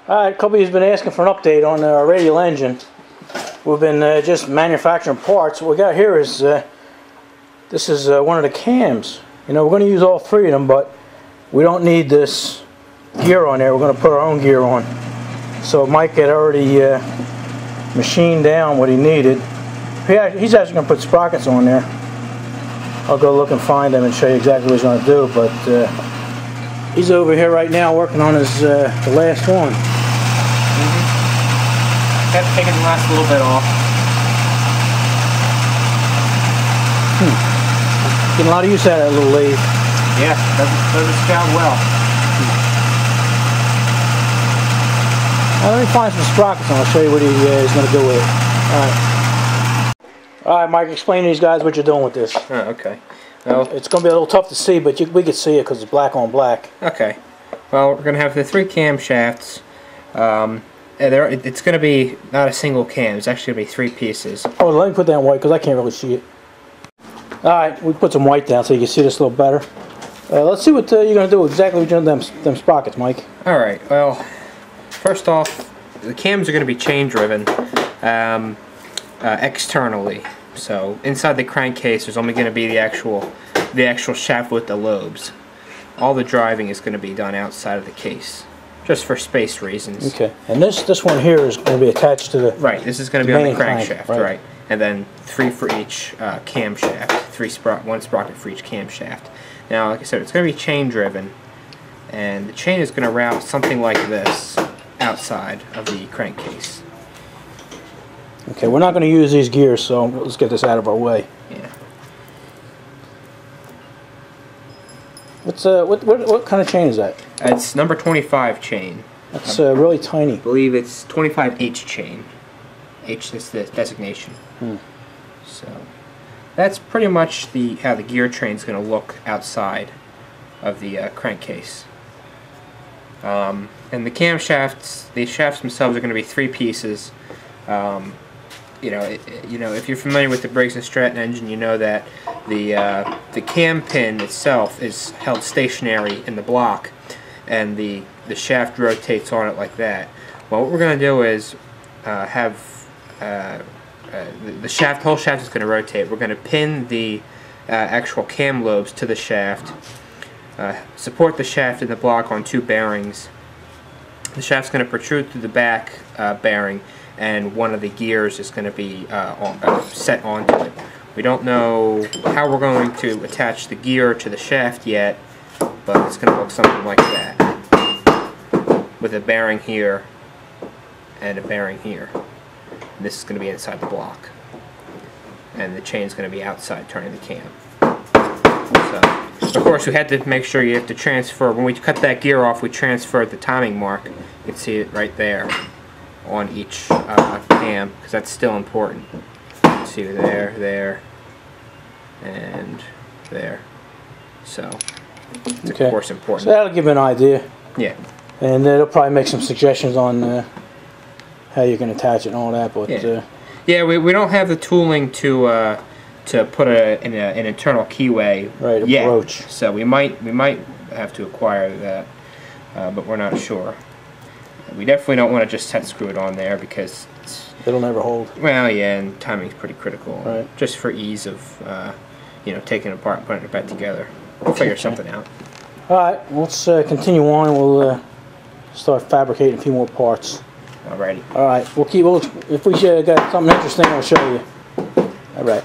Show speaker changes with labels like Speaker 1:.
Speaker 1: Alright, Kobe's been asking for an update on our radial engine. We've been just manufacturing parts. What we got here is, this is one of the cams. You know, we're going to use all three of them, but we don't need this gear on there. We're going to put our own gear on. So Mike had already machined down what he needed. He's actually going to put sprockets on there. I'll go look and find them and show you exactly what he's going to do, but he's over here right now working on his the last one.
Speaker 2: Kept taking the last little bit off.
Speaker 1: Getting a lot of use out of that little lathe.
Speaker 2: Yeah, does its job well.
Speaker 1: Well, let me find some sprockets and I'll show you what he's going to do with it. Alright. Alright, Mike, explain to these guys what you're doing with this.
Speaker 2: Oh, okay. Well,
Speaker 1: it's going to be a little tough to see, but we can see it because it's black on black.
Speaker 2: Okay. Well, we're going to have the 3 camshafts. It's going to be not a single cam. It's actually going to be 3 pieces.
Speaker 1: Oh, let me put that in white because I can't really see it. Alright, we put some white down so you can see this a little better. Let's see what you're going to do, exactly what you're doing with them sprockets, Mike.
Speaker 2: Alright, well, first off, the cams are going to be chain driven externally. So inside the crankcase there's only going to be the actual shaft with the lobes. All the driving is going to be done outside of the case, just for space reasons.
Speaker 1: Okay, and this one here is going to be attached to the
Speaker 2: right. This is going to be on the crankshaft, right? And then 3 for each camshaft, 1 sprocket for each camshaft. Now, like I said, it's going to be chain driven, and the chain is going to route something like this outside of the crankcase.
Speaker 1: Okay, we're not going to use these gears, so let's get this out of our way.
Speaker 2: Yeah.
Speaker 1: What kind of chain is that?
Speaker 2: It's number 25 chain.
Speaker 1: That's really tiny.
Speaker 2: I believe it's 25H chain. H is the designation. So that's pretty much how the gear train is going to look outside of the crankcase. And the camshafts, the shafts themselves are going to be 3 pieces. You know, if you're familiar with the Briggs & Stratton engine, you know that the cam pin itself is held stationary in the block, and the shaft rotates on it like that. Well, what we're going to do is have the whole shaft is going to rotate. We're going to pin the actual cam lobes to the shaft, support the shaft in the block on 2 bearings. The shaft's going to protrude through the back bearing, and one of the gears is going to be set onto it. We don't know how we're going to attach the gear to the shaft yet, but it's going to look something like that, with a bearing here and a bearing here. And this is going to be inside the block, and the chain is going to be outside turning the cam. So, of course, we had to make sure you have to transfer. When we cut that gear off, we transferred the timing mark. You can see it right there on each cam, because that's still important. You can see there, and there. So it's of course important.
Speaker 1: So that'll give you an idea.
Speaker 2: Yeah.
Speaker 1: And it'll probably make some suggestions on how you can attach it and all that. But
Speaker 2: yeah, we don't have the tooling to put an internal keyway yet.
Speaker 1: Approach.
Speaker 2: So we might have to acquire that, but we're not sure. We definitely don't want to just set screw it on there, because
Speaker 1: it'll never hold.
Speaker 2: Well, yeah, and timing's pretty critical.
Speaker 1: Right.
Speaker 2: Just for ease of taking it apart and putting it back together. We'll figure something out.
Speaker 1: All right, let's continue on, and we'll start fabricating a few more parts.
Speaker 2: Alrighty.
Speaker 1: All right, if we got something interesting, I'll show you. All right.